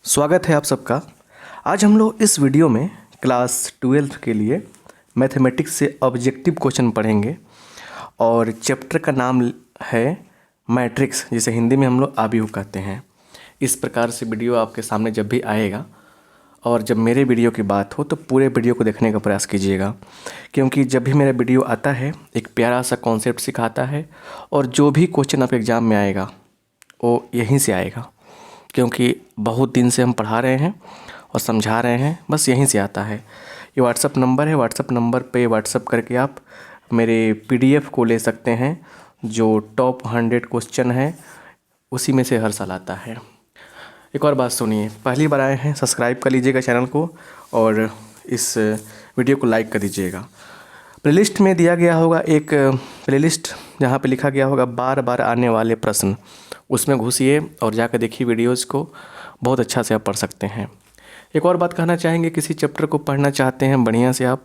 स्वागत है आप सबका। आज हम लोग इस वीडियो में क्लास 12 के लिए मैथमेटिक्स से ऑब्जेक्टिव क्वेश्चन पढ़ेंगे और चैप्टर का नाम है मैट्रिक्स, जिसे हिंदी में हम लोग आव्यूह कहते हैं। इस प्रकार से वीडियो आपके सामने जब भी आएगा और जब मेरे वीडियो की बात हो तो पूरे वीडियो को देखने का प्रयास कीजिएगा, क्योंकि जब भी मेरा वीडियो आता है एक प्यारा सा कॉन्सेप्ट सिखाता है और जो भी क्वेश्चन आपके एग्ज़ाम में आएगा वो यहीं से आएगा, क्योंकि बहुत दिन से हम पढ़ा रहे हैं और समझा रहे हैं, बस यहीं से आता है। ये व्हाट्सअप नंबर है, व्हाट्सअप नंबर पे व्हाट्सअप करके आप मेरे PDF को ले सकते हैं। जो टॉप 100 क्वेश्चन है उसी में से हर साल आता है। एक और बात सुनिए, पहली बार आए हैं सब्सक्राइब कर लीजिएगा चैनल को और इस वीडियो को लाइक कर दीजिएगा। प्लेलिस्ट में दिया गया होगा एक प्लेलिस्ट जहाँ पे लिखा गया होगा बार बार आने वाले प्रश्न, उसमें घुसिए और जाकर देखिए वीडियोज़ को, बहुत अच्छा से आप पढ़ सकते हैं। एक और बात कहना चाहेंगे, किसी चैप्टर को पढ़ना चाहते हैं बढ़िया से आप,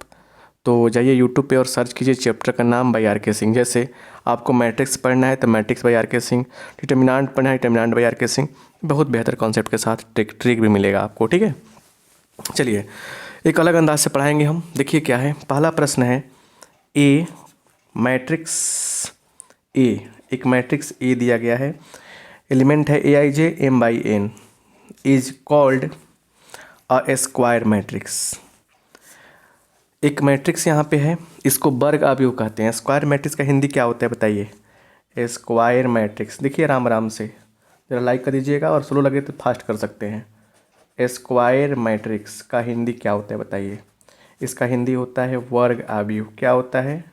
तो जाइए यूट्यूब पे और सर्च कीजिए चैप्टर का नाम बाय RK सिंह। जैसे आपको मैट्रिक्स पढ़ना है तो matrix bye RK Singh, determinant पढ़ना है डिटर्मिनेंट बाय RK सिंह, बहुत बेहतर कॉन्सेप्ट के साथ ट्रिक भी मिलेगा आपको, ठीक है। चलिए एक अलग अंदाज से पढ़ाएंगे हम। देखिए क्या है, पहला प्रश्न है ए मैट्रिक्स ए, एक मैट्रिक्स ए दिया गया है, एलिमेंट है Aij m/n is called a square matrix. एक मैट्रिक्स यहाँ पे है, इसको वर्ग आव्यूह कहते हैं। स्क्वायर मैट्रिक्स का हिंदी क्या होता है बताइए? Square matrix. देखिए राम राम से ज़रा लाइक कर दीजिएगा और स्लो लगे तो फास्ट कर सकते हैं। स्क्वायर मैट्रिक्स का हिंदी क्या होता है बताइए? इसका हिंदी होता है वर्ग आव्यूह। क्या होता है?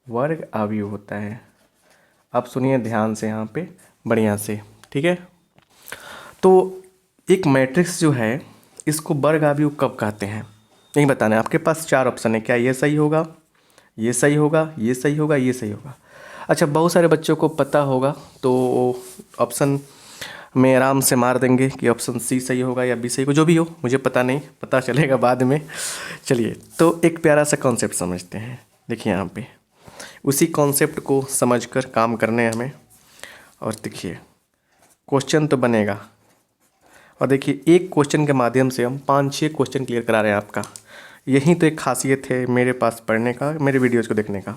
वर्ग आव्यूह होता है। आप सुनिए ध्यान से यहाँ पे बढ़िया से, ठीक है। तो एक मैट्रिक्स जो है इसको वर्ग आव्यूह कब कहते हैं नहीं बताना है। आपके पास 4 ऑप्शन है, क्या ये सही होगा, ये सही होगा, ये सही होगा, ये सही होगा। अच्छा, बहुत सारे बच्चों को पता होगा तो ऑप्शन में आराम से मार देंगे कि ऑप्शन C सही होगा या B सही होगा, जो भी हो मुझे पता नहीं, पता चलेगा बाद में। चलिए तो एक प्यारा सा कॉन्सेप्ट समझते हैं। देखिए यहाँ पे उसी कॉन्सेप्ट को समझकर काम करने हैं हमें। और देखिए क्वेश्चन तो बनेगा, और देखिए एक क्वेश्चन के माध्यम से हम 5-6 क्वेश्चन क्लियर करा रहे हैं आपका। यही तो एक खासियत है मेरे पास पढ़ने का, मेरे वीडियोज़ को देखने का।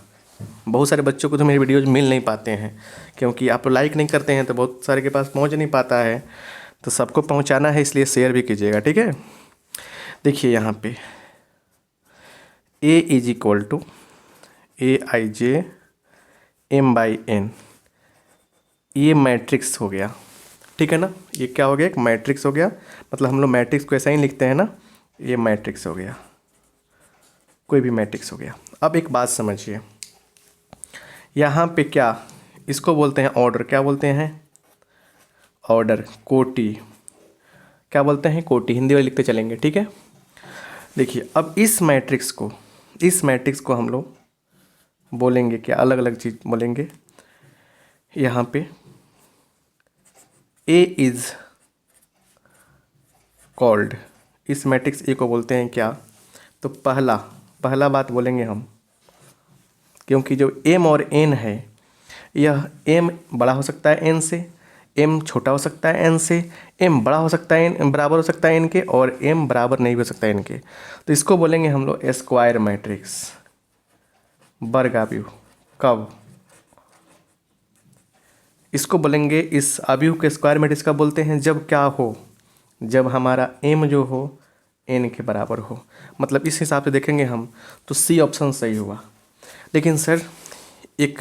बहुत सारे बच्चों को तो मेरे वीडियोज़ मिल नहीं पाते हैं, क्योंकि आप लाइक नहीं करते हैं, तो बहुत सारे के पास पहुंच नहीं पाता है। तो सबको पहुंचाना है, इसलिए शेयर भी कीजिएगा, ठीक है। देखिए यहाँ पे A is equal to Aij m/n, ये मैट्रिक्स हो गया, ठीक है ना। ये क्या हो गया? एक मैट्रिक्स हो गया। मतलब हम लोग मैट्रिक्स को ऐसा ही लिखते हैं ना, ये मैट्रिक्स हो गया, कोई भी मैट्रिक्स हो गया। अब एक बात समझिए, यहाँ पे क्या इसको बोलते हैं? ऑर्डर। क्या बोलते हैं? ऑर्डर। कोटि। क्या बोलते हैं? कोटि। हिंदी में लिखते चलेंगे, ठीक है। देखिए अब इस मैट्रिक्स को हम लोग बोलेंगे क्या? अलग अलग चीज़ बोलेंगे। यहाँ पे A इज कॉल्ड, इस मैट्रिक्स A को बोलते हैं क्या? तो पहला बात बोलेंगे हम, क्योंकि जो M और N है, यह M बड़ा हो सकता है N से, M छोटा हो सकता है N से, M बड़ा हो सकता है N बराबर हो सकता है N के, और M बराबर नहीं हो सकता N के। तो इसको बोलेंगे हम लोग स्क्वायर मैट्रिक्स, वर्ग आव्यूह। कब? इसको बोलेंगे, इस आव्यूह के स्क्वायर मैट्रिक्स का बोलते हैं जब क्या हो? जब हमारा M जो हो N के बराबर हो। मतलब इस हिसाब से देखेंगे हम तो C ऑप्शन सही हुआ। लेकिन सर एक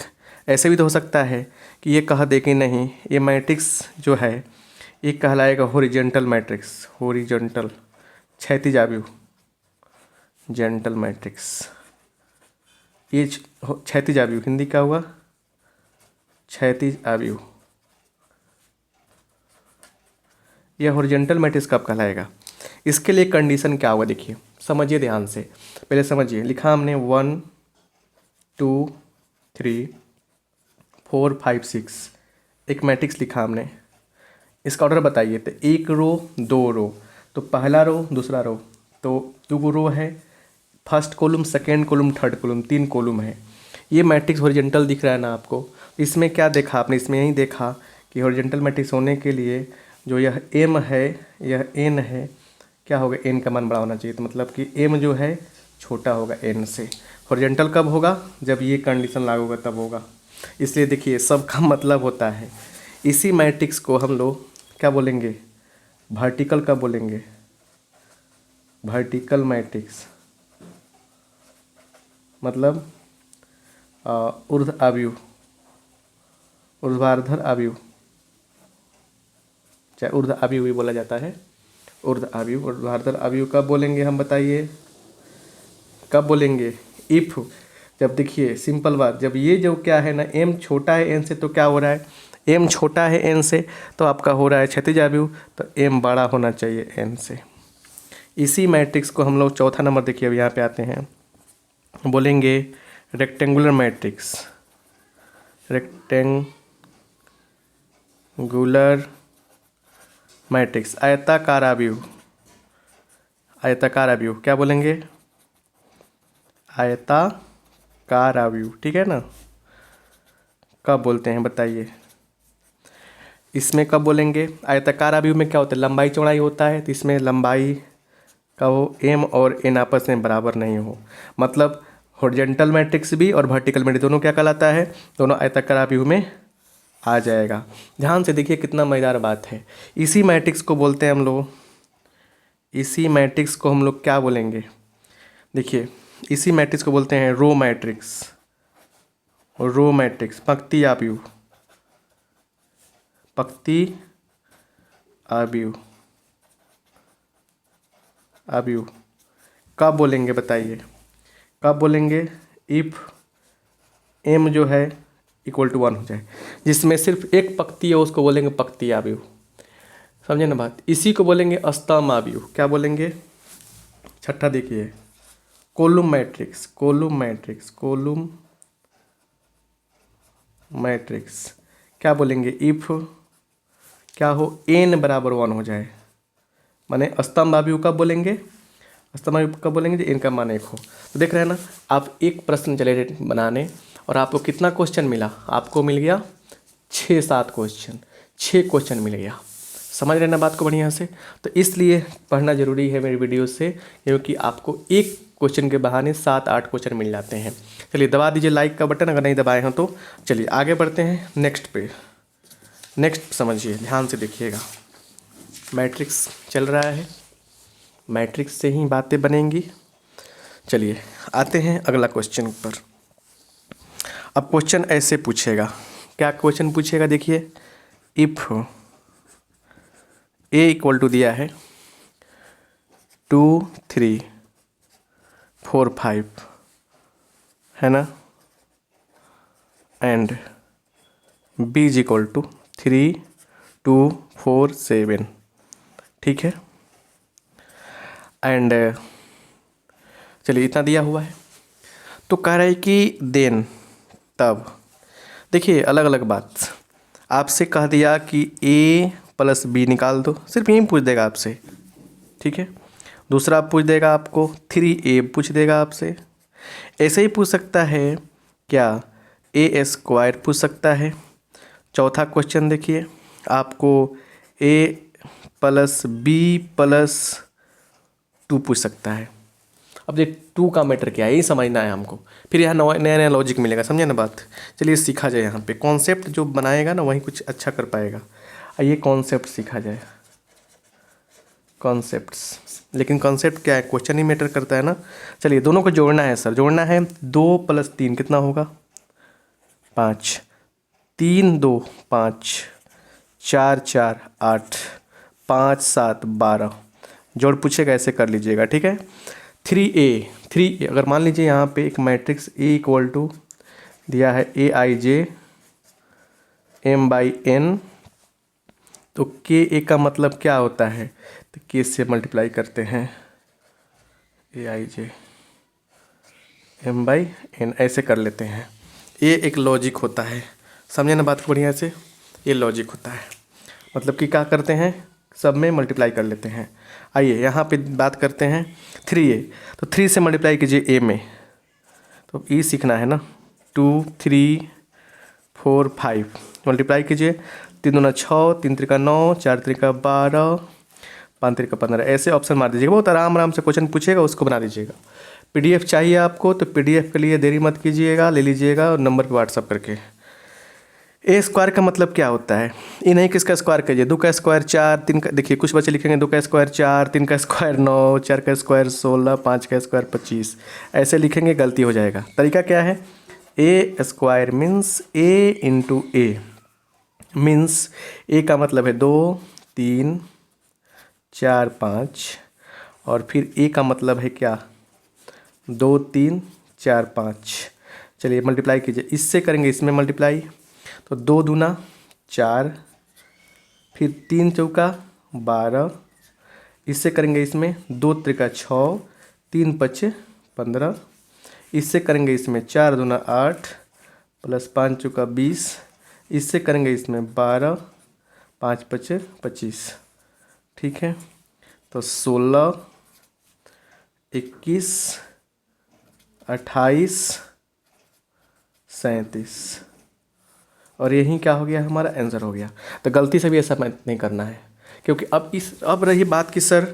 ऐसे भी तो हो सकता है कि ये कह दे कि नहीं, ये मैट्रिक्स जो है ये कहलाएगा हॉरिजॉन्टल मैट्रिक्स, हॉरिजॉन्टल क्षैतिज आव्यूह, जेंटल मैट्रिक्स। ये क्षैतिज आव्यूह, हिंदी क्या हुआ? क्षैतिज आव्यूह। यह हॉरिजॉन्टल मैट्रिक्स कब कहलाएगा? इसके लिए कंडीशन क्या होगा? देखिए समझिए ध्यान से, पहले समझिए। लिखा हमने 1 2 3 4 5 6, एक मैट्रिक्स लिखा हमने। इसका ऑर्डर बताइए। तो 1 रो 2 रो, तो पहला रो दूसरा रो, तो 2 रो है, first column second column third column, 3 column है। ये मैट्रिक्स हॉरिजॉन्टल दिख रहा है ना आपको? इसमें क्या देखा आपने? इसमें यही देखा कि हॉरिजॉन्टल मैट्रिक्स होने के लिए जो यह m है, यह n है, क्या होगा, n का मान बड़ा होना चाहिए। तो मतलब कि m जो है छोटा होगा n से। हॉरिजॉन्टल कब होगा, जब ये कंडीशन लागू होगा तब होगा। इसलिए देखिए सब का मतलब होता है। इसी मैट्रिक्स को हम लोग क्या बोलेंगे, वर्टिकल कब बोलेंगे, वर्टिकल मैट्रिक्स मतलब ऊर्ध्व आव्यूह, ऊर्ध्वाधर आव्यूह, चाहे ऊर्ध्व आव्यूह भी बोला जाता है, ऊर्ध्व आव्यूह। ऊर्ध्वाधर आव्यूह कब बोलेंगे हम बताइए, कब बोलेंगे, इफ, जब देखिए सिंपल बात, जब ये जो क्या है ना m छोटा है n से, तो क्या हो रहा है, m छोटा है n से तो आपका हो रहा है क्षैतिज आव्यूह, तो m बड़ा होना चाहिए n से। इसी मैट्रिक्स को हम लोग चौथा नंबर देखिए, अब यहाँ पे आते हैं, बोलेंगे रेक्टेंगुलर मैट्रिक्स, रेक्टेंगुलर मैट्रिक्स, आयताकार आव्यूह, आयताकार आव्यूह क्या बोलेंगे, आयताकार आव्यूह, ठीक है ना। कब बोलते हैं बताइए, इसमें कब बोलेंगे, आयताकार आव्यूह में क्या होता है, लंबाई चौड़ाई होता है, तो इसमें लंबाई का हो m और n आपस में बराबर नहीं हो, मतलब हॉरिजॉन्टल मैट्रिक्स भी और वर्टिकल मैट्रिक्स दोनों क्या कहलाता है, दोनों आयताकार आव्यूह में आ जाएगा। ध्यान से देखिए कितना मज़ेदार बात है। इसी मैट्रिक्स को बोलते हैं हम लोग, इसी मैट्रिक्स को हम लोग क्या बोलेंगे, देखिए इसी मैट्रिक्स को बोलते हैं रो मैट्रिक्स, रो मैट्रिक्स, पंक्ति आव्यूह, पंक्ति आव्यूह, आव्यूह कब बोलेंगे बताइए, कब बोलेंगे, इफ m जो है इक्वल टू 1 हो जाए, जिसमें सिर्फ एक पंक्ति है उसको बोलेंगे पंक्ति आव्यूह, समझे ना बात। इसी को बोलेंगे स्तंभ आव्यूह, क्या बोलेंगे, छठा देखिए column matrix, column matrix, column matrix क्या बोलेंगे, इफ क्या हो n बराबर 1 हो जाए, माने स्तंभ आव्यूह कब बोलेंगे, स्तंभ आव्यूह कब बोलेंगे, जो n का मान 1 हो। तो देख रहे हैं ना, आप एक प्रश्न चले रहे बनाने और आपको कितना क्वेश्चन मिला, आपको मिल गया 6-7 क्वेश्चन, 6 क्वेश्चन मिल गया, समझ रहे ना बात को बढ़िया से। तो इसलिए पढ़ना ज़रूरी है मेरी वीडियो से, क्योंकि आपको एक क्वेश्चन के बहाने 7-8 क्वेश्चन मिल जाते हैं। चलिए दबा दीजिए लाइक का बटन अगर नहीं दबाए हैं तो। चलिए आगे बढ़ते हैं नेक्स्ट पे, नेक्स्ट समझिए, ध्यान से देखिएगा। मैट्रिक्स चल रहा है, मैट्रिक्स से ही बातें बनेंगी। चलिए आते हैं अगला क्वेश्चन पर। अब क्वेश्चन ऐसे पूछेगा, क्या क्वेश्चन पूछेगा देखिए, इफ a इक्वल टू दिया है 2 3 4 5 है ना, and b is equal to 3 2 4 7, ठीक है। एंड चलिए इतना दिया हुआ है, तो कह रहा है कि देन, तब देखिए अलग अलग बात, आपसे कह दिया कि a प्लस b निकाल दो, सिर्फ यही पूछ देगा आपसे, ठीक है। दूसरा पूछ देगा आपको 3a पूछ देगा आपसे, ऐसे ही पूछ सकता है क्या, a स्क्वायर पूछ सकता है। चौथा क्वेश्चन देखिए, आपको a प्लस b प्लस 2 पूछ सकता है। अब ये 2 का मैटर क्या है, यही समझना है हमको, फिर यहाँ नया नया लॉजिक मिलेगा, समझे ना बात। चलिए सीखा जाए, यहाँ पे कॉन्सेप्ट जो बनाएगा ना वही कुछ अच्छा कर पाएगा। आइए कॉन्सेप्ट सीखा जाए, कॉन्सेप्ट्स, लेकिन कॉन्सेप्ट क्या है, क्वेश्चन ही मैटर करता है ना। चलिए दोनों को जोड़ना है सर, जोड़ना है 2 + 3 कितना होगा 5, 3 2 5, 4 4 8, 5 7 12, जोड़ पूछेगा ऐसे कर लीजिएगा, ठीक है। 3a अगर मान लीजिए यहाँ पे एक मैट्रिक्स a इक्वल टू दिया है aij m/n, तो ka का मतलब क्या होता है, तो k से मल्टीप्लाई करते हैं aij m/n, ऐसे कर लेते हैं। ये एक लॉजिक होता है, समझे ना बात को बढ़िया से, ये लॉजिक होता है, मतलब कि क्या करते हैं, सब में मल्टीप्लाई कर लेते हैं। आइए यहाँ पे बात करते हैं 3a, तो 3 से मल्टीप्लाई कीजिए a में, तो e सीखना है ना, 2 3 4 5 मल्टीप्लाई कीजिए, 3 दूना 6, 3 त्रिका 9, 4 त्रिका 12, 5 त्रिका 15, ऐसे ऑप्शन मार दीजिएगा। बहुत आराम आराम से क्वेश्चन पूछेगा, उसको बना दीजिएगा। पीडीएफ चाहिए आपको तो पीडीएफ के लिए देरी मत कीजिएगा, ले लीजिएगा और नंबर पे व्हाट्सअप करके। ए स्क्वायर का मतलब क्या होता है? ये नहीं किसका स्क्वायर करिए, 2 का स्क्वायर 4, 3 का, देखिए कुछ बच्चे लिखेंगे 2 का स्क्वायर 4, 3 का स्क्वायर 9, 4 का स्क्वायर 16, 5 का स्क्वायर 25, ऐसे लिखेंगे, गलती हो जाएगा। तरीका क्या है? ए स्क्वायर मीन्स ए इंटू ए, मीन्स ए का मतलब है 2, 3, 4, 5, और फिर ए का मतलब है क्या? 2, 3, 4, 5। चलिए मल्टीप्लाई कीजिए, इससे करेंगे इसमें मल्टीप्लाई, तो 2 दूना 4, फिर 3 चौका 12, इससे करेंगे इसमें 2 त्रिका 6, 3 पचे 15, इससे करेंगे इसमें 4 दूना 8 प्लस 5 चौका 20, इससे करेंगे इसमें 12, 5 पचे 25। ठीक है, तो 16, 21, 28, 37, और यही क्या हो गया? हमारा आंसर हो गया। तो गलती से भी ऐसा नहीं करना है, क्योंकि अब रही बात कि सर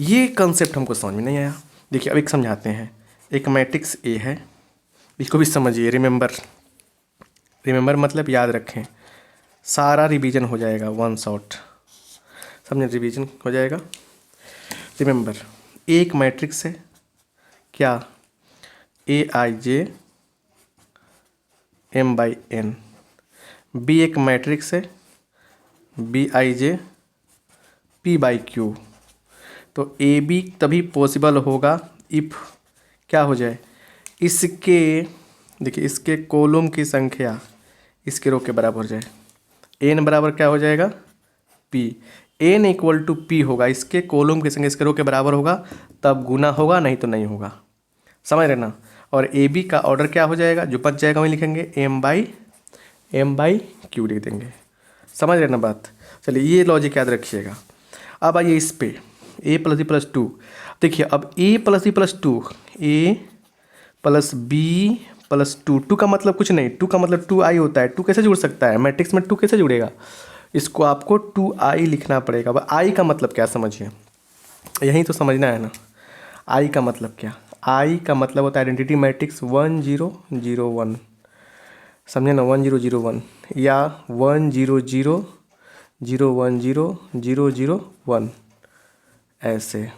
ये कंसेप्ट हमको समझ में नहीं आया। देखिए अब एक समझाते हैं। एक मैट्रिक्स ए है, इसको भी समझिए। रिमेंबर मतलब याद रखें, सारा रिवीजन हो जाएगा वन शॉट, समझे? रिवीजन हो जाएगा। रिमेंबर, एक मैट्रिक्स है क्या? AIJ M/N। बी एक मैट्रिक्स है BIJ P/Q। तो AB तभी पॉसिबल होगा इफ़ क्या हो जाए? इसके, देखिए इसके कॉलम की संख्या इसके रो के बराबर हो जाए। n बराबर क्या हो जाएगा? P। n equal to P होगा, इसके कॉलम की संख्या इसके रो के बराबर होगा, तब गुना होगा, नहीं तो नहीं होगा। समझ रहे ना? और AB का ऑर्डर क्या हो जाएगा? जो बच जाएगा वही लिखेंगे, M/Q लिख देंगे। समझ रहे ना बात? चलिए ये लॉजिक याद रखिएगा। अब आइए इस पे a + b + 2। देखिए अब a + b + 2, a + b + 2, 2 का मतलब कुछ नहीं, 2 का मतलब 2i होता है। 2 कैसे जुड़ सकता है? मैट्रिक्स में 2 कैसे जुड़ेगा? इसको आपको 2i लिखना पड़ेगा। अब i का मतलब क्या समझिए, यही तो समझना है ना। i का मतलब क्या? i का मतलब होता है आइडेंटिटी मैट्रिक्स 1 0 0 1, समझे ना? 1 0 0 1 या 1 0 0 0 1 0 0 0 1, ऐसे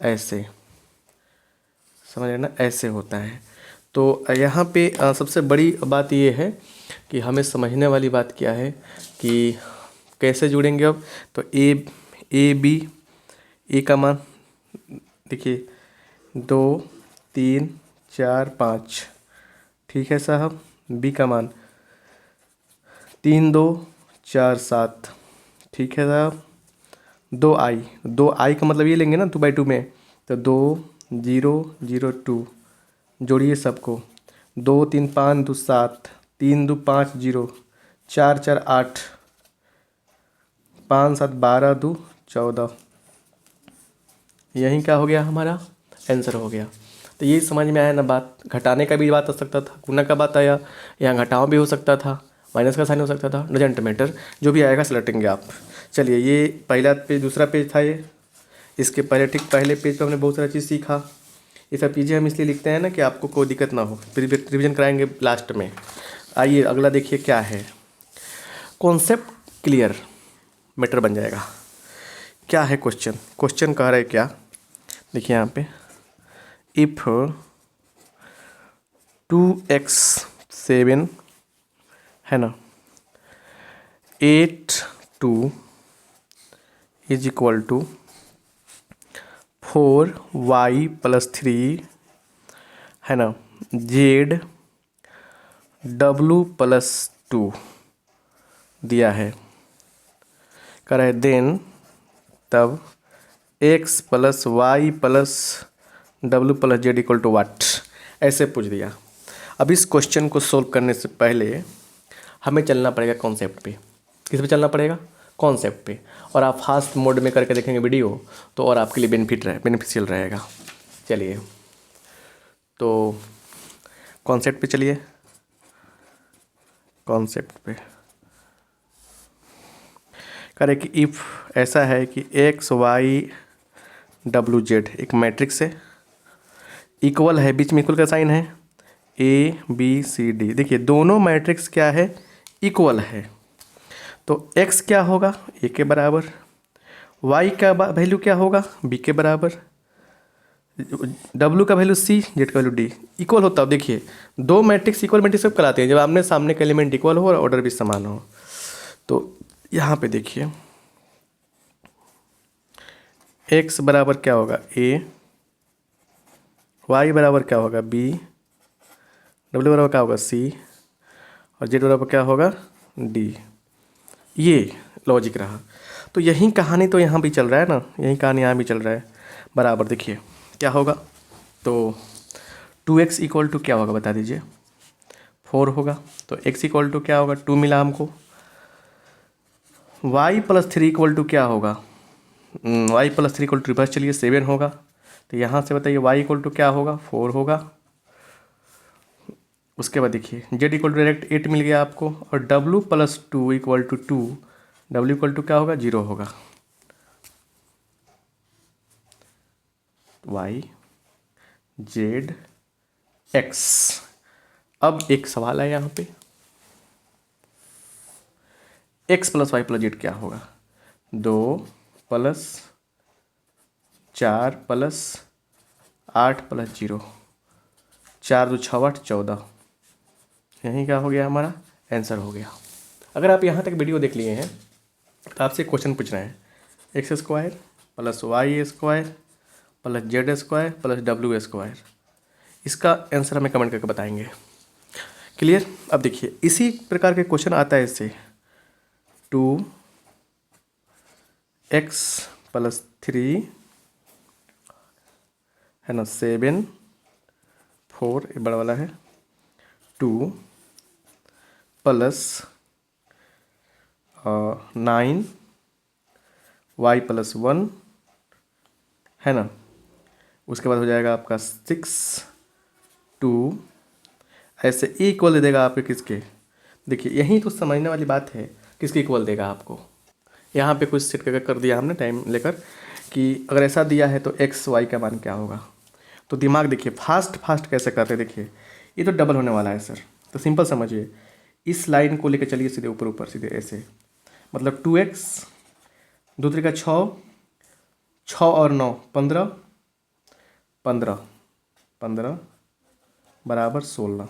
ऐसे, समझ रहे ना? ऐसे होता है। तो यहाँ पे सबसे बड़ी बात ये है कि हमें समझने वाली बात क्या है कि कैसे जुड़ेंगे। अब तो ए बी, ए का मान देखिए 2 3 4 5, ठीक है साहब। बी का मान 3 2 4 7, ठीक है साहब। 2i का मतलब ये लेंगे ना 2/2 में, तो 2 0 0 2, जोड़िए सबको। 2 3 5 2 7, 3 2 5 0, 4 4 8, 5 7 12 2 14, यही क्या हो गया? हमारा आंसर हो गया। तो ये समझ में आया ना बात? घटाने का भी बात आ सकता था, गुना का बात आया, यहाँ घटाव भी हो सकता था, माइनस का साइन हो सकता था, डजेंट मैटर, जो भी आएगा सेलेक्टेंगे आप। चलिए ये पहला पेज, दूसरा पेज था ये। इसके पहले ठीक पहले पेज पर हमने बहुत सारा चीज़ सीखा। ये सब चीज़ें हम इसलिए लिखते हैं ना कि आपको कोई दिक्कत ना हो, फिर रिविजन कराएंगे लास्ट में। आइए अगला देखिए क्या है। कॉन्सेप्ट क्लियर मैटर बन जाएगा। क्या है क्वेश्चन? क्वेश्चन कह रहे क्या? देखिए यहाँ पे, इफ 2x7 है ना, 8 2 इज इक्वल टू 4y + 3 है ना, z w + 2 दिया है, कह रहा है देन तब x + y + w + z = वाट, ऐसे पूछ दिया। अब इस क्वेश्चन को सोल्व करने से पहले हमें चलना पड़ेगा कॉन्सेप्ट पे। किस पे चलना पड़ेगा? कॉन्सेप्ट पे। और आप फास्ट मोड में करके देखेंगे वीडियो तो और आपके लिए बेनिफिशियल रहेगा। चलिए तो कॉन्सेप्ट पे चलिए, कॉन्सेप्ट पे कह रहे कि इफ़ ऐसा है कि एक्स वाई डब्ल्यू जेड एक मैट्रिक्स है, इक्वल है, बीच में इक्वल का साइन है, ए बी सी डी। देखिए दोनों मैट्रिक्स क्या है, इक्वल है, तो एक्स क्या होगा, ए के बराबर, वाई का वैल्यू क्या होगा, बी के बराबर, डब्ल्यू का वैल्यू सी, जेड का वैल्यू डी, इक्वल होता है। देखिए दो मैट्रिक्स इक्वल मैट्रिक्स कब कराते हैं, जब आमने सामने के एलिमेंट इक्वल हो और ऑर्डर भी समान हो। तो यहाँ पे देखिए एक्स बराबर क्या होगा, ए, वाई बराबर क्या होगा, बी, डब्ल्यू बराबर क्या होगा, सी, और जेड बराबर क्या होगा, डी। ये लॉजिक रहा। तो यही कहानी तो यहाँ भी चल रहा है ना, यही कहानी यहाँ भी चल रहा है बराबर। देखिए क्या होगा, तो 2x इक्वल टू क्या होगा बता दीजिए, 4 होगा। तो x इक्वल टू क्या होगा, 2 मिला हमको। y प्लस 3 इक्वल टू क्या होगा, y plus 3 equal to reverse चलिए 7 होगा। तो यहाँ से बताइए y इक्वल टू क्या होगा, 4 होगा। उसके बाद देखिए z इक्वल टू डायरेक्ट 8 मिल गया आपको, और w plus 2 equal to 2, w equal to क्या होगा, 0 होगा। y z x। अब एक सवाल है यहाँ पे, x plus y plus z क्या होगा, 2 प्लस 4 प्लस 8 प्लस 0, 4 2 6 8 14। यही क्या हो गया, हमारा आंसर हो गया। अगर आप यहाँ तक वीडियो देख लिए हैं तो आपसे क्वेश्चन पूछ रहे हैं, x square plus y square plus z square plus डब्ल्यू स्क्वायर, इसका आंसर हमें कमेंट करके बताएंगे। क्लियर। अब देखिए इसी प्रकार के क्वेश्चन आता है इससे, 2x प्लस 3 है ना, 7 4 ये बड़ा वाला है, 2 प्लस 9 y प्लस 1 है ना। उसके बाद हो जाएगा आपका 6 2, ऐसे इक्वल दे देगा आपके किसके। देखिए यही तो समझने वाली बात है, किसके इक्वल देगा आपको। यहाँ पे कुछ सेट कर दिया हमने टाइम लेकर कि अगर ऐसा दिया है तो एक्स वाई का मान क्या होगा। तो दिमाग देखिए फास्ट कैसे करते हैं। देखिए ये तो डबल होने वाला है सर, तो सिंपल समझिए, इस लाइन को लेकर चलिए सीधे ऊपर सीधे ऐसे, मतलब 2x, दूसरे का 6 और 9 15 15 15 बराबर 16,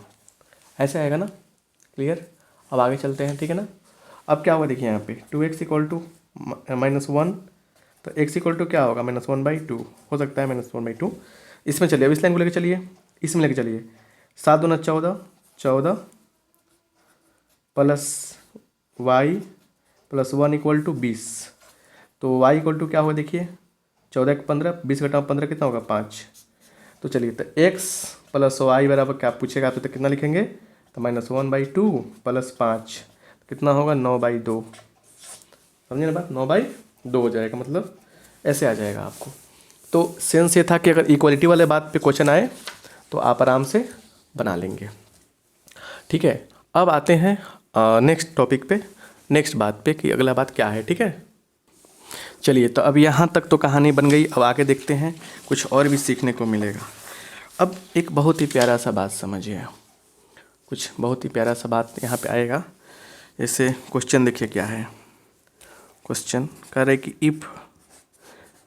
ऐसे आएगा ना। क्लियर। अब आगे चलते हैं, ठीक है ना। अब क्या होगा देखिए यहाँ पे 2x इक्वल टू -1, तो x इक्वल टू क्या होगा, -1/2 हो सकता है, -1/2। इसमें चलिए अब इस लाइन को लेकर चलिए, इसमें लेकर चलिए, 7 दूना 14 plus y plus 1 equal to 20। तो y इक्वल टू क्या होगा देखिए, 14 1 15, 20 घटाओ 15 कितना होगा, 5। तो चलिए तो x प्लस वाई बराबर क्या पूछेगा तो कितना लिखेंगे, तो -1/2 प्लस 5 कितना होगा, 9/2। समझे ना बात, 9/2 हो जाएगा, मतलब ऐसे आ जाएगा आपको। तो सेंस ये था कि अगर इक्वलिटी वाले बात पे क्वेश्चन आए तो आप आराम से बना लेंगे। ठीक है, अब आते हैं नेक्स्ट टॉपिक पे, नेक्स्ट बात पे कि अगला बात क्या है। ठीक है, चलिए तो अब यहाँ तक तो कहानी बन गई। अब आगे देखते हैं, कुछ और भी सीखने को मिलेगा। अब एक बहुत ही प्यारा सा बात समझिए, कुछ बहुत ही प्यारा सा बात यहाँ पे आएगा। जैसे क्वेश्चन देखिए क्या है, क्वेश्चन कह रहे कि if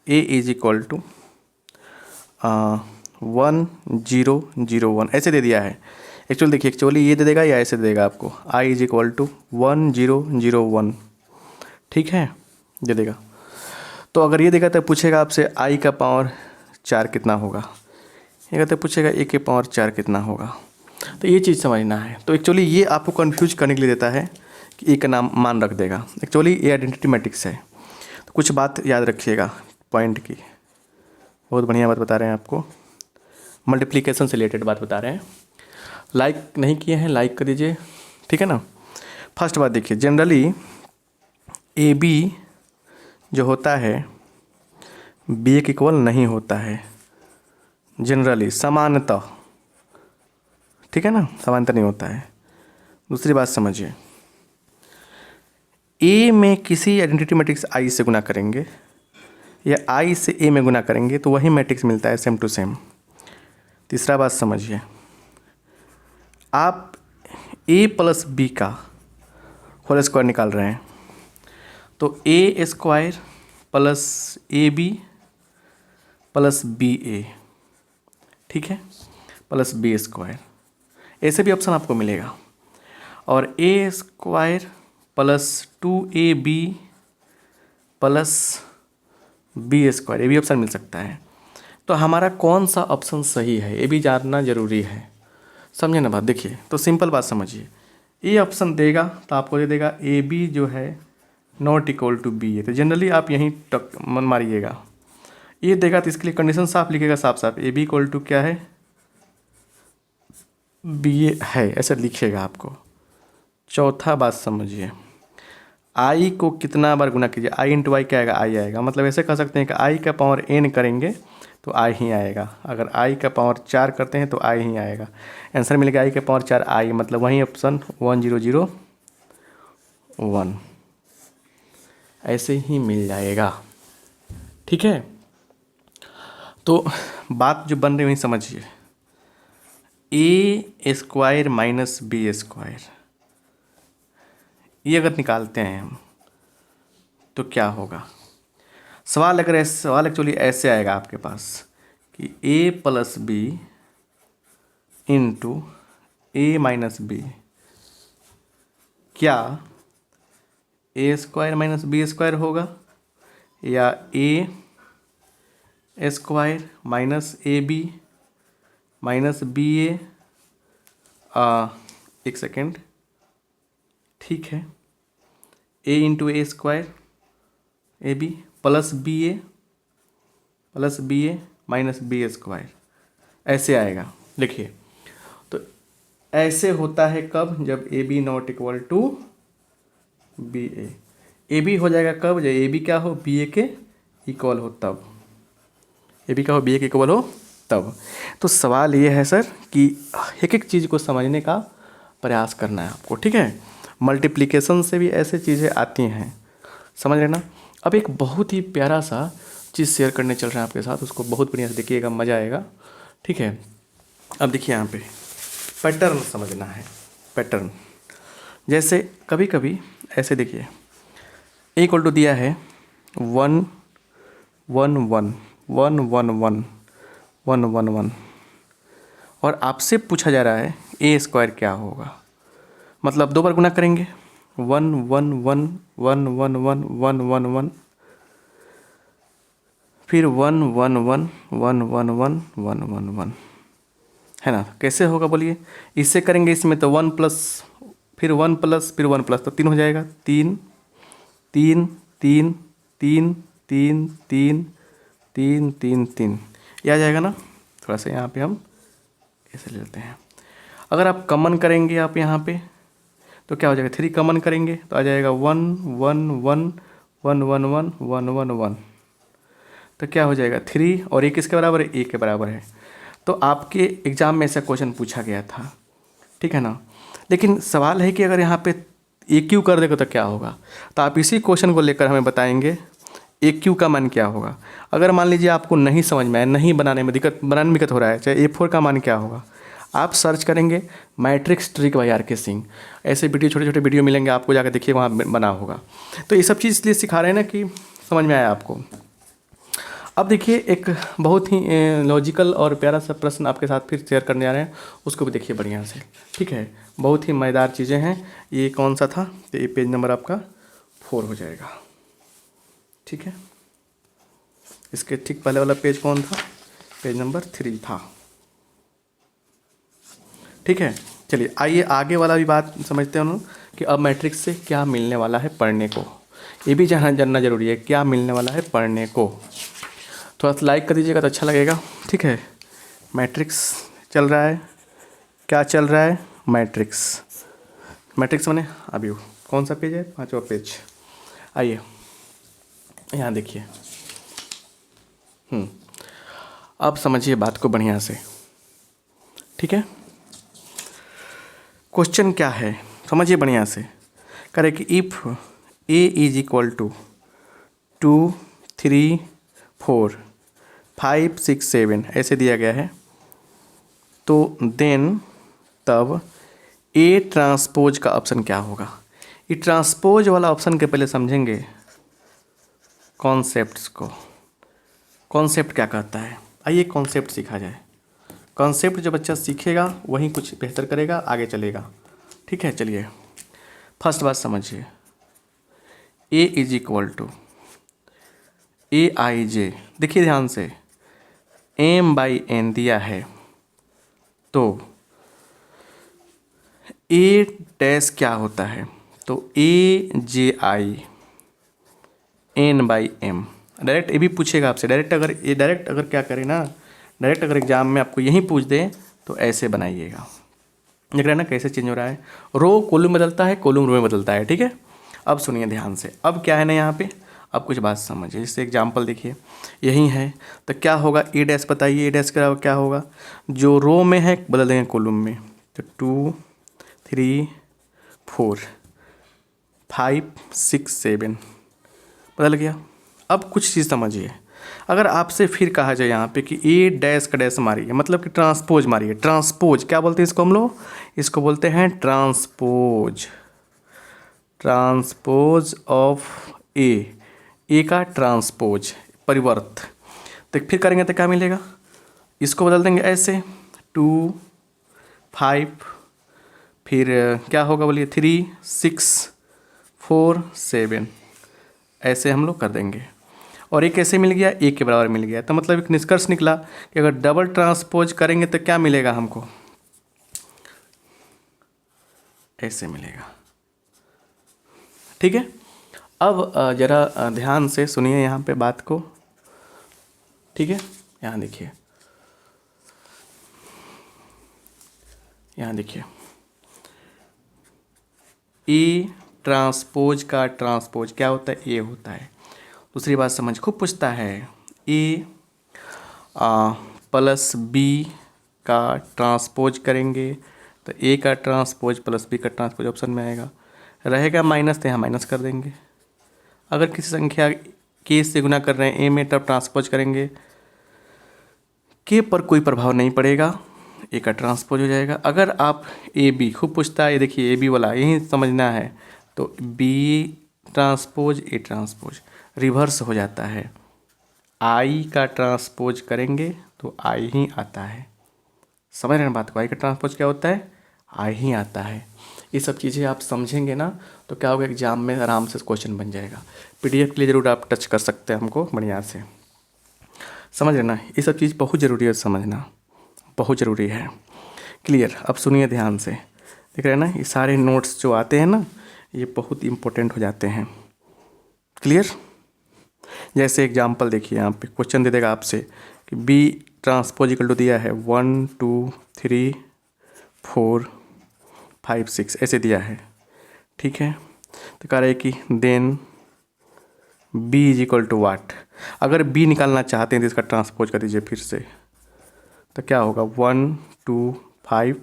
a is equal to 1 0 0 1 ऐसे दे दिया है। एक्चुअली ये दे देगा या ऐसे दे देगा आपको, i इज इक्वल टू 1 0 0 1, ठीक है, दे देगा। तो अगर ये देगा तो पूछेगा आपसे i का पावर 4 कितना होगा, ये कहते पूछेगा a के पावर 4 कितना होगा। तो ये चीज़ समझना है। तो एक्चुअली ये आपको कन्फ्यूज करने के लिए देता है कि a का नाम मान रख देगा। एक्चुअली ये आइडेंटिटी मैट्रिक्स है। तो कुछ बात याद रखिएगा पॉइंट की, बहुत बढ़िया बात बता रहे हैं आपको, मल्टीप्लिकेशन से रिलेटेड बात बता रहे हैं। लाइक नहीं किए हैं, लाइक कर दीजिए, ठीक है ना। फर्स्ट बात देखिए, जनरली ए बी जो होता है बी के इक्वल नहीं होता है, जनरली सामान्यतः, ठीक है ना, सामान्यतः नहीं होता है। दूसरी बात समझिए, ए में किसी आइडेंटिटी मैट्रिक्स आई से गुना करेंगे या आई से ए में गुना करेंगे तो वही मैट्रिक्स मिलता है सेम टू सेम। तीसरा बात समझिए, आप ए प्लस बी का होल स्क्वायर निकाल रहे हैं तो A square plus A B plus B A, ठीक है, प्लस बी स्क्वायर, ऐसे भी ऑप्शन आपको मिलेगा। और A square plus 2ab plus B square, ये भी ऑप्शन मिल सकता है। तो हमारा कौन सा ऑप्शन सही है ये भी जानना जरूरी है, समझे ना बात। देखिए तो सिंपल बात समझिए, ये ऑप्शन देगा तो आपको दे देगा ए बी जो है नॉट इक्वल टू बी ए, तो जनरली आप यहीं टक मन मारिएगा। ये देगा तो इसके लिए कंडीशन साफ लिखेगा, साफ साफ ए बी इक्वल टू क्या है, बी ए है, ऐसा लिखिएगा आपको। चौथा बात समझिए, आई को कितना बार गुना कीजिए, आई इंटू आई क्या आएगा, आई आएगा, मतलब ऐसे कह सकते हैं कि आई का पावर एन करेंगे तो आई ही आएगा, अगर आई का पावर 4 करते हैं तो आई ही आएगा। आंसर मिलेगा आई का पावर 4 आई, मतलब वही ऑप्शन 1001 ऐसे ही मिल जाएगा, ठीक है। तो बात जो बन रही वही समझिए, ए स्क्वायर माइनस बी स्क्वायर, ये अगर निकालते हैं हम तो क्या होगा। सवाल एक्चुअली ऐसे आएगा आपके पास कि A plus B into A minus B, क्या A square minus B square होगा या A square minus A B minus B A, एक सेकेंड, ठीक है, A into A square A B plus B A minus B square, ऐसे आएगा। लिखिए तो ऐसे होता है कब, जब A B not equal to B A B हो जाएगा कब, जब ए बी क्या हो, बी ए के इक्वल हो तब, ए बी क्या हो, बी ए के इक्वल हो तब। तो सवाल ये है सर कि एक एक चीज़ को समझने का प्रयास करना है आपको, ठीक है। मल्टीप्लिकेशन से भी ऐसे चीज़ें आती हैं, समझ लेना। अब एक बहुत ही प्यारा सा चीज़ शेयर करने चल रहा है आपके साथ, उसको बहुत बढ़िया से देखिएगा, मज़ा आएगा, ठीक है। अब देखिए यहाँ पे पैटर्न समझना है, पैटर्न जैसे कभी कभी ऐसे देखिए, ए इक्वल टू दिया है 1 1 1 1 1 1 1 1 1 और आपसे पूछा जा रहा है ए स्क्वायर क्या होगा, मतलब 2 बार गुना करेंगे 1 1 1 1 1 1 1 1 1, फिर 1 1 1 1 1 1 1 1 1, है ना। कैसे होगा बोलिए, इससे करेंगे इसमें तो 1 प्लस फिर 1 प्लस फिर 1 प्लस तो 3 हो जाएगा, 3 3 3 3 3 3 3 3 3, ये आ जाएगा ना। थोड़ा सा यहाँ पे हम ऐसे ले लेते हैं, अगर आप कॉमन करेंगे आप यहाँ पे तो क्या हो जाएगा, 3 कॉमन करेंगे तो आ जाएगा 1 1 1 1 1 1 1 1 1, तो क्या हो जाएगा 3 और 1 किसके बराबर है, 1 के बराबर है। तो आपके एग्ज़ाम में ऐसा क्वेश्चन पूछा गया था, ठीक है ना। लेकिन सवाल है कि अगर यहाँ पे ए क्यू कर देगा तो क्या होगा, तो आप इसी क्वेश्चन को लेकर हमें बताएंगे ए क्यू का मान क्या होगा। अगर मान लीजिए आपको नहीं समझ में आया, नहीं बनाने में दिक्कत हो रहा है, चाहे A4 का मान क्या होगा, आप सर्च करेंगे मैट्रिक्स ट्रिक बाय आर के सिंह, ऐसे वीडियो छोटे छोटे वीडियो मिलेंगे आपको, जाकर देखिए वहाँ बना होगा। तो ये सब चीज़ इसलिए सिखा रहे हैं ना कि समझ में आया आपको। अब देखिए एक बहुत ही लॉजिकल और प्यारा सा प्रश्न आपके साथ फिर शेयर करने जा रहे हैं, उसको भी देखिए बढ़िया से, ठीक है। बहुत ही मज़ेदार चीज़ें हैं। ये कौन सा था, तो ये पेज नंबर आपका 4 हो जाएगा, ठीक है। इसके ठीक पहले वाला पेज कौन था, पेज नंबर 3 था, ठीक है। चलिए आइए आगे वाला भी बात समझते हैं कि अब मैट्रिक्स से क्या मिलने वाला है पढ़ने को, ये भी जानना जरूरी है, क्या मिलने वाला है पढ़ने को। थोड़ा सा लाइक कर दीजिएगा तो अच्छा लगेगा, ठीक है। मैट्रिक्स चल रहा है, क्या चल रहा है, मैट्रिक्स मैंने अभी कौन सा पेज है, 5वां पेज। आइए यहाँ देखिए, अब समझिए बात को बढ़िया से, ठीक है। क्वेश्चन क्या है समझिए बढ़िया से, करें कि if a is equal to 2 3 4 5 6 7 ऐसे दिया गया है, तो देन तब ए ट्रांसपोज का ऑप्शन क्या होगा। ये ट्रांसपोज वाला ऑप्शन के पहले समझेंगे कॉन्सेप्ट्स को। कॉन्सेप्ट क्या कहता है, आइए कॉन्सेप्ट सीखा जाए। कॉन्सेप्ट जो बच्चा सीखेगा वही कुछ बेहतर करेगा, आगे चलेगा। ठीक है, चलिए फर्स्ट बात समझिए। ए is equal to A I जे, देखिए ध्यान से, एम बाई एन दिया है, तो ए डैश क्या होता है, तो A J I N by M. Direct ये भी पूछेगा आपसे, डायरेक्ट अगर क्या करें ना, डायरेक्ट अगर एग्जाम में आपको यही पूछ दे तो ऐसे बनाइएगा। देख रहे हैं ना कैसे चेंज हो रहा है, रो कॉलम बदलता है, कॉलम रो में बदलता है। ठीक है, अब सुनिए ध्यान से, अब क्या है ना यहाँ पे, अब कुछ बात समझिए। जैसे एग्जाम्पल देखिए, यही है तो क्या होगा, ए डैश बताइए, ए डैश का क्या होगा, जो रो में है बदल देंगे कॉलम में, तो 2 3 4 5 6 7 बदल गया। अब कुछ चीज़ समझिए, अगर आपसे फिर कहा जाए यहाँ पे कि ए डैश का डैश मारिए, मतलब कि ट्रांसपोज मारिए। ट्रांसपोज क्या बोलते हैं इसको हम लोग, इसको बोलते हैं ट्रांसपोज। ट्रांसपोज ऑफ ए का ट्रांसपोज, परिवर्त। तो फिर करेंगे तो क्या मिलेगा, इसको बदल देंगे ऐसे 2 5, फिर क्या होगा बोलिए 3 6 4 7, ऐसे हम लोग कर देंगे। और एक कैसे मिल गया, एक के बराबर मिल गया। तो मतलब एक निष्कर्ष निकला कि अगर डबल ट्रांसपोज करेंगे तो क्या मिलेगा हमको, ऐसे मिलेगा। ठीक है, अब ज़रा ध्यान से सुनिए यहाँ पे बात को। ठीक है, यहाँ देखिए, यहाँ देखिए, ए ट्रांसपोज का ट्रांसपोज क्या होता है, ए होता है। दूसरी बात समझ, खूब पूछता है, ए प्लस बी का ट्रांसपोज करेंगे तो ए का ट्रांसपोज प्लस बी का ट्रांसपोज ऑप्शन में आएगा, रहेगा माइनस तो यहाँ माइनस कर देंगे। अगर किसी संख्या के से गुना कर रहे हैं ए में, तब ट्रांसपोज करेंगे, के पर कोई प्रभाव नहीं पड़ेगा, ए का ट्रांसपोज हो जाएगा। अगर आप ए बी, खूब पूछता है, ये देखिए ए बी वाला यही समझना है, तो b transpose a transpose reverse हो जाता है, आई का ट्रांसपोज करेंगे तो आई ही आता है। समझ रहे हैं बात को, आई का ट्रांसपोज क्या होता है, आई ही आता है। ये सब चीज़ें आप समझेंगे ना तो क्या होगा, एग्जाम में आराम से क्वेश्चन बन जाएगा। पीडीएफ के लिए ज़रूर आप टच कर सकते हैं हमको बढ़िया से, समझ रहे ना, ये सब चीज़ बहुत ज़रूरी है, समझना बहुत ज़रूरी है। क्लियर, अब सुनिए ध्यान से, देख रहे हैं ना, ये सारे नोट्स जो आते हैं ना, ये बहुत इम्पोर्टेंट हो जाते हैं। क्लियर, जैसे एग्जाम्पल देखिए, यहाँ पे क्वेश्चन दे देगा आपसे कि बी ट्रांसपोज इक्वल टू दिया है 1 2 3 4 5 6 ऐसे दिया है। ठीक है, तो कह रहे हैं कि then B is equal to what. अगर बी निकालना चाहते हैं तो इसका ट्रांसपोज कर दीजिए फिर से, तो क्या होगा 1 2 5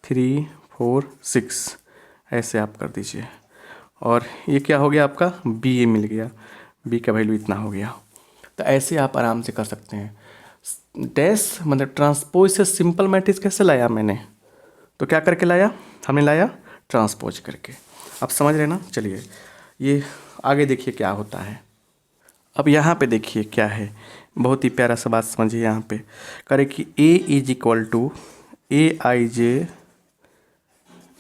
3 4 6 ऐसे आप कर दीजिए। और ये क्या हो गया आपका, बी ये मिल गया, बी का वैल्यू इतना हो गया। तो ऐसे आप आराम से कर सकते हैं। डैश मतलब ट्रांसपोज से सिंपल मैट्रिक्स कैसे लाया मैंने, तो क्या करके लाया, हमने लाया ट्रांसपोज करके। आप समझ रहे ना, चलिए ये आगे देखिए क्या होता है। अब यहाँ पे देखिए क्या है, बहुत ही प्यारा सा बात समझिए। यहाँ पे करे कि A is equal to A I J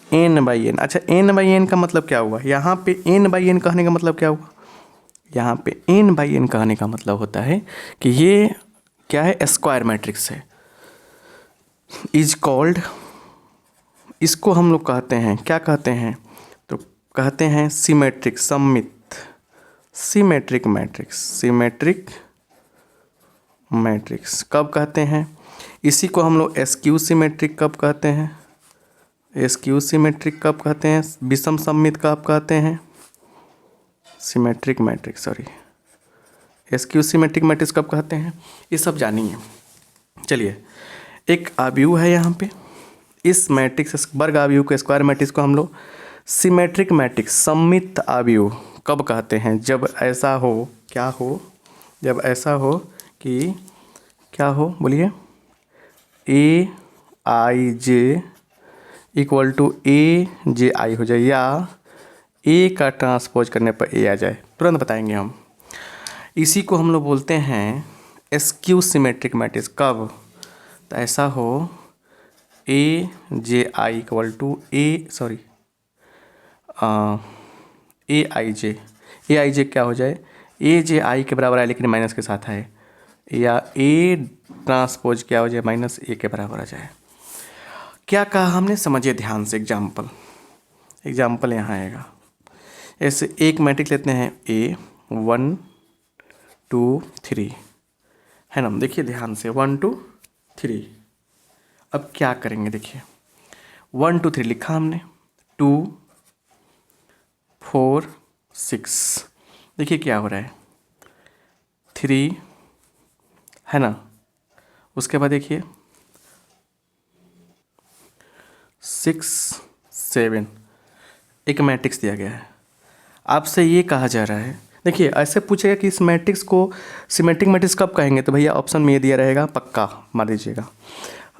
N by N. अच्छा, एन बाई एन का मतलब क्या हुआ, यहाँ पे एन बाई एन कहने का मतलब क्या हुआ, यहाँ पे एन बाई एन कहने का मतलब होता है कि ये क्या है, स्क्वायर मैट्रिक्स है, इज कॉल्ड, इसको हम लोग कहते हैं, क्या कहते हैं, तो कहते हैं सिमेट्रिक, सममित, सिमेट्रिक मैट्रिक्स, सिमेट्रिक मैट्रिक्स कब कहते हैं, इसी को हम लोग एस्क्यू सिमेट्रिक कब कहते हैं, एस्क्यू सिमेट्रिक कब कहते हैं, विषम सममित कब कहते हैं, symmetric matrix, sorry askew symmetric matrix कब कहते हैं, ये सब जानिए। चलिए, एक आव्यूह है यहाँ पे, इस मैट्रिक्स वर्ग आव्यूह के स्क्वायर मैट्रिक्स को हम लोग सिमेट्रिक मैट्रिक्स, सममित आव्यूह कब कहते हैं? जब ऐसा हो, क्या हो? जब ऐसा हो कि क्या हो, बोलिए, ए I J equal to A J आई हो जाए, या ए का ट्रांसपोज करने पर ए आ जाए। तुरंत बताएंगे हम। इसी को हम लोग बोलते हैं स्क्यू सिमेट्रिक मैट्रिक्स। कब? तो ऐसा हो ए J I equal to A I जे क्या हो जाए, ए जे आई के बराबर है लेकिन माइनस के साथ है, या ए ट्रांसपोज क्या हो जाए, माइनस ए के बराबर आ जाए। क्या कहा हमने, समझिए ध्यान से। एग्जाम्पल यहाँ आएगा। ऐसे एक मैट्रिक्स लेते हैं ए 1 2 3, है ना। देखिए ध्यान से 1 2 3। अब क्या करेंगे, देखिए 1 2 3 लिखा हमने, 2 4 6, देखिए क्या हो रहा है, 3, है ना। उसके बाद देखिए 6 7, एक मैट्रिक्स दिया गया है। आपसे ये कहा जा रहा है, देखिए ऐसे पूछेगा कि इस मैट्रिक्स को सिमेट्रिक मैट्रिक्स कब कहेंगे, तो भैया ऑप्शन में ये दिया रहेगा, पक्का मार दीजिएगा।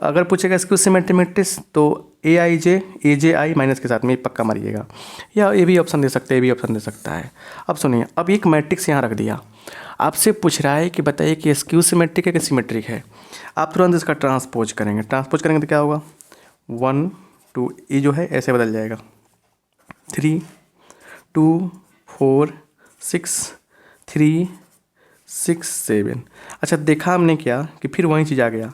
अगर पूछेगा इसको सिमेट्रिक मैट्रिक्स तो ए आई जे आई माइनस के साथ में पक्का मारिएगा, या ये भी ऑप्शन दे सकते हैं, ये भी ऑप्शन दे सकता है। अब सुनिए, अब एक मैट्रिक्स यहाँ रख दिया, आपसे पूछ रहा है कि बताइए कि स्क्यू सिमेट्रिक है कि सिमेट्रिक है। आप तुरंत इसका ट्रांसपोज करेंगे तो क्या होगा, 1 2, ये जो है ऐसे बदल जाएगा, 3 2 4 6 3 6 7। अच्छा देखा हमने क्या कि फिर वही चीज़ आ गया,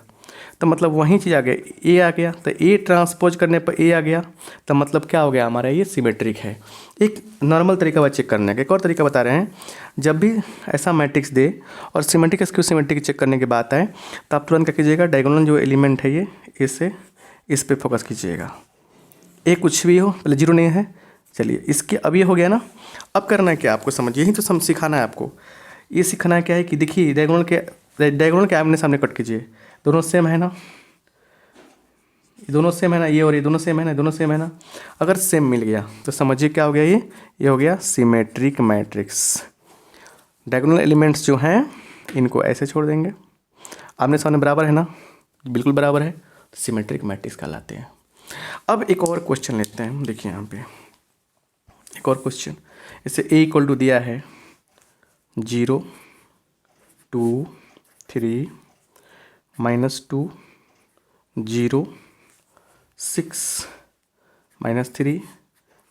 तो मतलब वही चीज़ आ गया, ए आ गया, तो ए ट्रांसपोज करने पर ए आ गया, तो मतलब क्या हो गया हमारा, ये सिमेट्रिक है। एक नॉर्मल तरीका बा चेक करने का। एक और तरीका बता रहे हैं, जब भी ऐसा मैट्रिक्स दे और सिमेट्रिक स्क्यू सिमेट्रिक चेक करने की बात आए, तो आप तुरंत क्या कीजिएगा, डायगोनल जो एलिमेंट है ये, इससे इस पर फोकस कीजिएगा। ए कुछ भी हो, पहले जीरो नहीं है, चलिए इसके अब ये हो गया ना। अब करना है क्या आपको, समझिए, यही तो सब सिखाना है आपको। ये सीखना क्या है कि देखिए डायगोनल के आमने सामने कट कीजिए, दोनों सेम है ना, ये दोनों सेम है ना, ये और ये दोनों सेम है ना, दोनों सेम है ना। अगर सेम मिल गया तो समझिए क्या हो गया, ये हो गया सिमेट्रिक मैट्रिक्स। डायगोनल एलिमेंट्स जो हैं इनको ऐसे छोड़ देंगे, आमने सामने बराबर है ना, बिल्कुल बराबर है, तो सिमेट्रिक मैट्रिक्स कहलाते हैं। अब एक और क्वेश्चन लेते हैं, देखिए यहाँ पे एक और क्वेश्चन। इसे ए इक्वल टू दिया है 0 2 3 -2 0 6 -3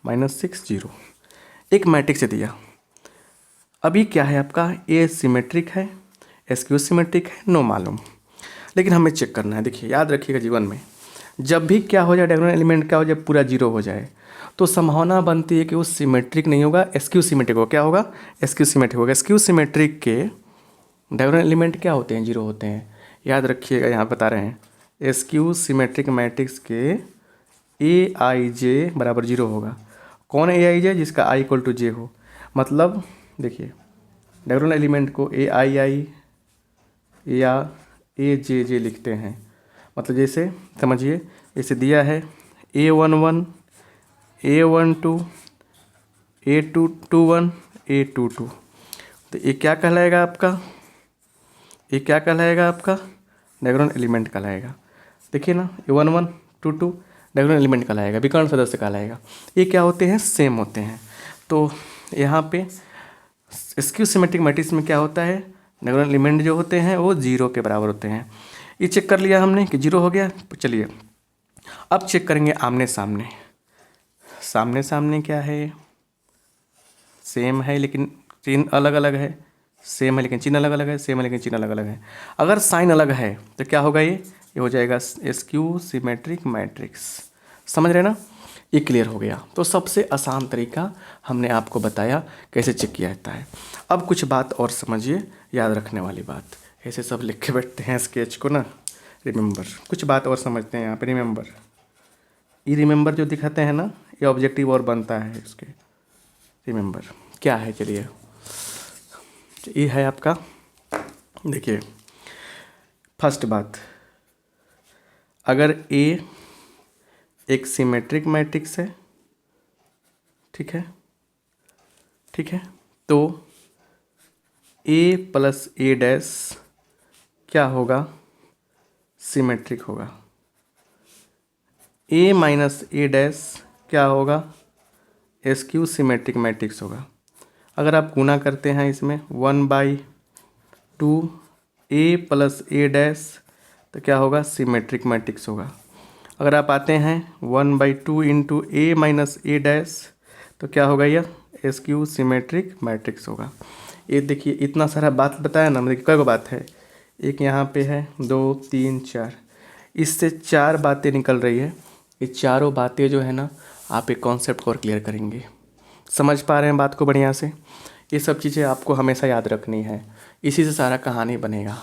-6 0, एक मैट्रिक्स दिया। अभी क्या है आपका, ए सिमेट्रिक है, स्क्यू सिमेट्रिक है, नो मालूम, लेकिन हमें चेक करना है। देखिए याद रखिएगा, जीवन में जब भी क्या हो जाए, डायगोनल एलिमेंट क्या हो जाए, पूरा जीरो हो जाए, तो संभावना बनती है कि वो सिमेट्रिक नहीं होगा, स्क्यू सिमेट्रिक होगा। क्या होगा, स्क्यू सिमेट्रिक होगा। स्क्यू सिमेट्रिक के डायगोनल एलिमेंट क्या होते हैं, जीरो होते हैं। याद रखिएगा, यहाँ बता रहे हैं स्क्यू सिमेट्रिक मैट्रिक्स के ए आई जे बराबर जीरो होगा। कौन है ए आई जे, जिसका आई इक्वल टू जे हो। मतलब देखिए डायगोनल एलिमेंट को ए आई आई या ए जे जे लिखते हैं, मतलब जैसे समझिए, जैसे दिया है A11 A12 A22 A22, तो ये क्या कहलाएगा आपका, ये क्या कहलाएगा आपका, डायगोनल एलिमेंट कहलाएगा। देखिए ना, A11 22 डायगोनल एलिमेंट कहलाएगा, विकर्ण सदस्य कहलाएगा। ये क्या होते हैं, सेम होते हैं। तो यहाँ पे स्क्यू सिमेट्रिक मैट्रिक्स में क्या होता है, डायगोनल एलिमेंट जो होते हैं वो जीरो के बराबर होते हैं। ये चेक कर लिया हमने कि जीरो हो गया। चलिए अब चेक करेंगे आमने सामने। सामने सामने क्या है, सेम है लेकिन चिन्ह अलग अलग है, सेम है लेकिन चिन्ह अलग अलग है, सेम है लेकिन चिन्ह अलग अलग है। अगर साइन अलग है तो क्या होगा, ये हो जाएगा स्क्यू सिमेट्रिक मैट्रिक्स। समझ रहे ना, ये क्लियर हो गया। तो सबसे आसान तरीका हमने आपको बताया कैसे चेक किया जाता है। अब कुछ बात और समझिए, याद रखने वाली बात। ऐसे सब लिख के बैठते हैं स्केच को ना, रिमेंबर, कुछ बात और समझते हैं यहाँ पे। रिमेंबर, ये रिमेंबर जो दिखाते हैं ना, ये ऑब्जेक्टिव और बनता है इसके। रिमेंबर क्या है, चलिए ये है आपका। देखिए फर्स्ट बात, अगर ए एक सिमेट्रिक मैट्रिक्स है, ठीक है, ठीक है। तो ए प्लस ए डैश क्या होगा, सिमेट्रिक होगा। ए माइनस ए डैश क्या होगा, एस क्यू सिमेट्रिक मैट्रिक्स होगा। अगर आप गुना करते हैं इसमें 1/2 ए प्लस ए डैश तो क्या होगा, सिमेट्रिक मैट्रिक्स होगा। अगर आप आते हैं 1/2 into A minus A dash तो क्या होगा, यह एस क्यू सिमेट्रिक मैट्रिक्स होगा। ये देखिए इतना सारा बात बताया ना, मतलब कई बात है, एक यहाँ पे है, 2 3 4, इससे 4 बातें निकल रही है। ये चारों बातें जो है ना, आप एक कॉन्सेप्ट को और क्लियर करेंगे। समझ पा रहे हैं बात को बढ़िया से। ये सब चीज़ें आपको हमेशा याद रखनी है, इसी से सारा कहानी बनेगा।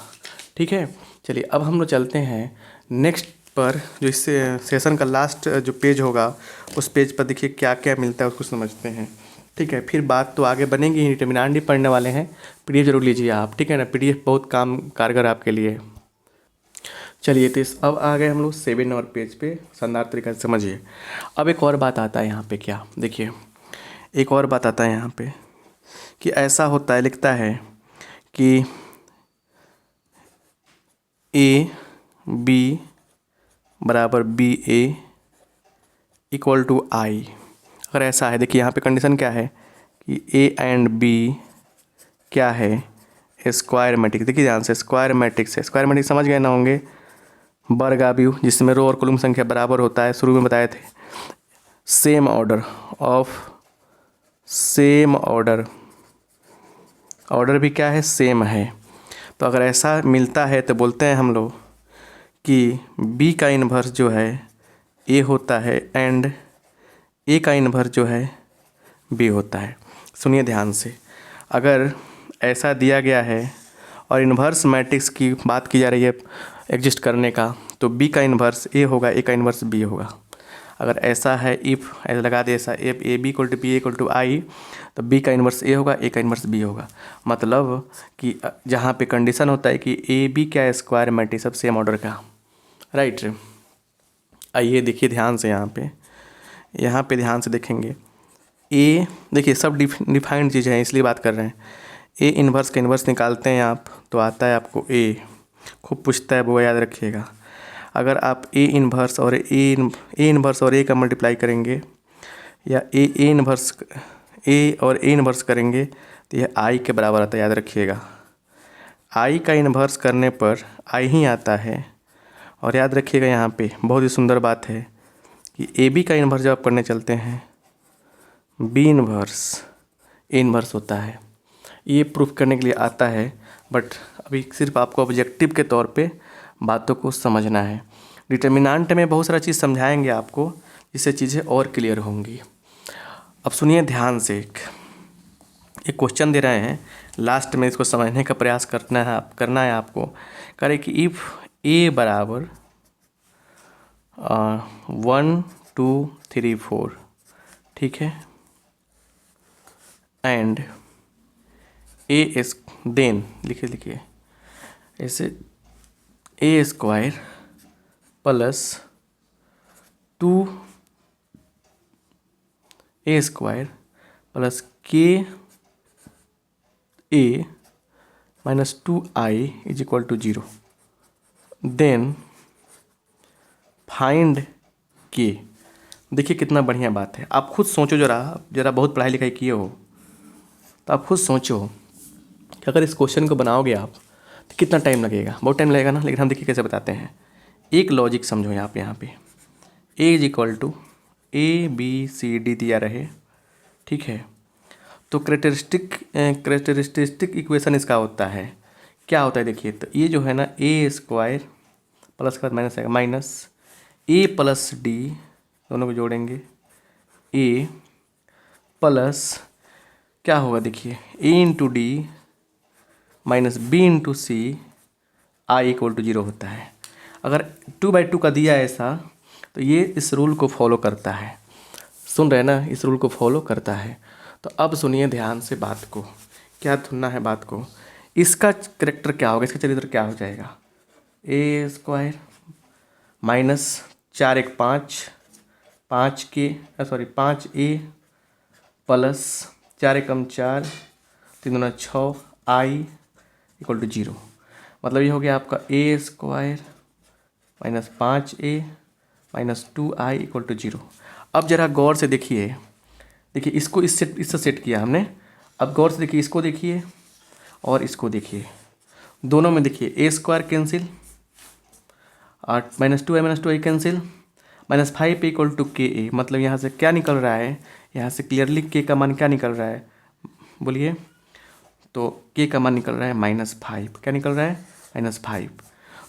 ठीक है, चलिए अब हम लोग चलते हैं नेक्स्ट पर, जो इस सेशन का लास्ट जो पेज होगा उस पेज पर देखिए क्या क्या मिलता है उसको समझते हैं। ठीक है, फिर बात तो आगे बनेगी ही, डिटरमिनेंट ही पढ़ने वाले हैं। पीडीएफ जरूर लीजिए आप, ठीक है ना, पीडीएफ बहुत काम कारगर आपके लिए। चलिए तो अब आ गए हम लोग 7 नंबर पेज पे, शानदार तरीके से समझिए। अब एक और बात आता है यहाँ पे, क्या देखिए, एक और बात आता है यहाँ पे कि ऐसा होता है, लिखता है कि ए बी बराबर बी ए इक्वल टू आई। अगर ऐसा है, देखिए यहाँ पे कंडीशन क्या है कि ए एंड बी क्या है, स्क्वायर मैट्रिक्स। देखिए ध्यान से, स्क्वायर मैट्रिक्स है। स्क्वायर मैट्रिक्स समझ गए ना होंगे, वर्ग आव्यूह जिसमें रो और कॉलम संख्या बराबर होता है, शुरू में बताए थे। Same order of, same order, order भी क्या है, सेम है। तो अगर ऐसा मिलता है तो बोलते हैं हम लोग कि बी का इन्वर्स जो है ए होता है एंड ए का इन्वर्स जो है बी होता है। सुनिए ध्यान से, अगर ऐसा दिया गया है और इन्वर्स मैट्रिक्स की बात की जा रही है एग्जिस्ट करने का, तो बी का इन्वर्स ए होगा, ए का इन्वर्स बी होगा। अगर ऐसा है, इफ़ ऐसा लगा दे, ऐसा if A B equal to B equal to I, तो बी का इन्वर्स ए होगा, ए का इन्वर्स बी होगा। मतलब कि जहाँ पे कंडीशन होता है कि ए बी क्या है, स्क्वायर मैट्रिक्स सब सेम ऑर्डर का, राइट। आइए देखिए ध्यान से, यहाँ पे ध्यान से देखेंगे। ए देखिए सब डिफाइंड चीज़ें हैं इसलिए बात कर रहे हैं। ए इन्वर्स का इन्वर्स निकालते हैं आप तो आता है आपको ए, खूब पूछता है वो याद रखिएगा। अगर आप ए इन्वर्स और ए इन्वर्स और ए का मल्टीप्लाई करेंगे, या ए इन्वर्स ए और ए इन्वर्स करेंगे तो यह आई के बराबर आता है, याद रखिएगा। आई का इन्वर्स करने पर आई ही आता है। और याद रखिएगा यहाँ पे बहुत ही सुंदर बात है कि ए बी का इन्वर्स जब आप करने चलते हैं, बी इन्वर्स ए इन्वर्स होता है। ये प्रूफ करने के लिए आता है, बट अभी सिर्फ आपको ऑब्जेक्टिव के तौर पे बातों को समझना है। डिटर्मिनेंट में बहुत सारा चीज़ समझाएंगे आपको, जिससे चीज़ें और क्लियर होंगी। अब सुनिए ध्यान से, एक क्वेश्चन दे रहे हैं, लास्ट में इसको समझने का प्रयास करना है आपको। करें कि इफ़ ए बराबर 1 2 3 4, ठीक है, एंड ए एस, देन लिखिए ऐसे, a square plus 2 a square plus k a minus 2i is equal to 0, then find k. देखिए कितना बढ़िया बात है, आप खुद सोचो जरा बहुत पढ़ाई लिखाई किए हो तो आप खुद सोचो कि अगर इस क्वेश्चन को बनाओगे आप तो कितना टाइम लगेगा। बहुत टाइम लगेगा ना, लेकिन हम देखिए कैसे बताते हैं। एक लॉजिक समझो आप यहाँ पे, a is equal to a b c d दिया रहे, ठीक है। तो करेक्टरिस्टिक इक्वेशन इसका होता है, क्या होता है देखिए, तो ये जो है ना ए स्क्वायर प्लस का माइनस आएगा, माइनस ए प्लस डी, दोनों को जोड़ेंगे, ए प्लस क्या होगा देखिए, a into d minus b into c, i equal to 0 होता है। अगर 2/2 का दिया है ऐसा, तो ये इस रूल को फॉलो करता है। सुन रहे हैं ना, इस रूल को फॉलो करता है। तो अब सुनिए ध्यान से बात को, क्या सुनना है बात को। इसका करेक्टर क्या होगा, इसका चरित्र क्या हो जाएगा, ए स्क्वायर माइनस 4 1 5, 5 ए प्लस 4 एकम 4, 3 दूना 6, आई इक्वल टू 0। मतलब ये हो गया आपका a square minus 5a minus 2i equal to 0। अब जरा गौर से देखिए, इसको इससे सेट किया हमने। अब गौर से देखिए, इसको देखिए और इसको देखिए, दोनों में देखिए ए स्क्वायर कैंसिल और -2i cancel, -5a equal to के ए। मतलब यहाँ से क्या निकल रहा है, यहाँ से क्लियरली के का मान क्या निकल रहा है बोलिए, तो के का मान निकल रहा है -5। क्या निकल रहा है? -5।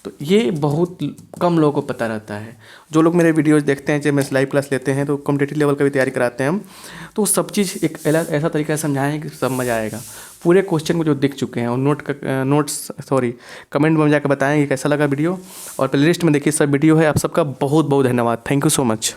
तो ये बहुत कम लोगों को पता रहता है। जो लोग मेरे वीडियोस देखते हैं, चाहे मैं लाइव क्लास लेते हैं तो कॉम्पिटिटिव लेवल का भी तैयारी कराते हैं हम, तो सब चीज़ एक ऐसा तरीका से समझाएं कि सब मज़ा आएगा। पूरे क्वेश्चन को जो देख चुके हैं और कमेंट में जाकर बताएं कि कैसा लगा वीडियो, और प्लेलिस्ट में देखिए सब वीडियो है। आप सबका बहुत बहुत धन्यवाद। Thank you so much.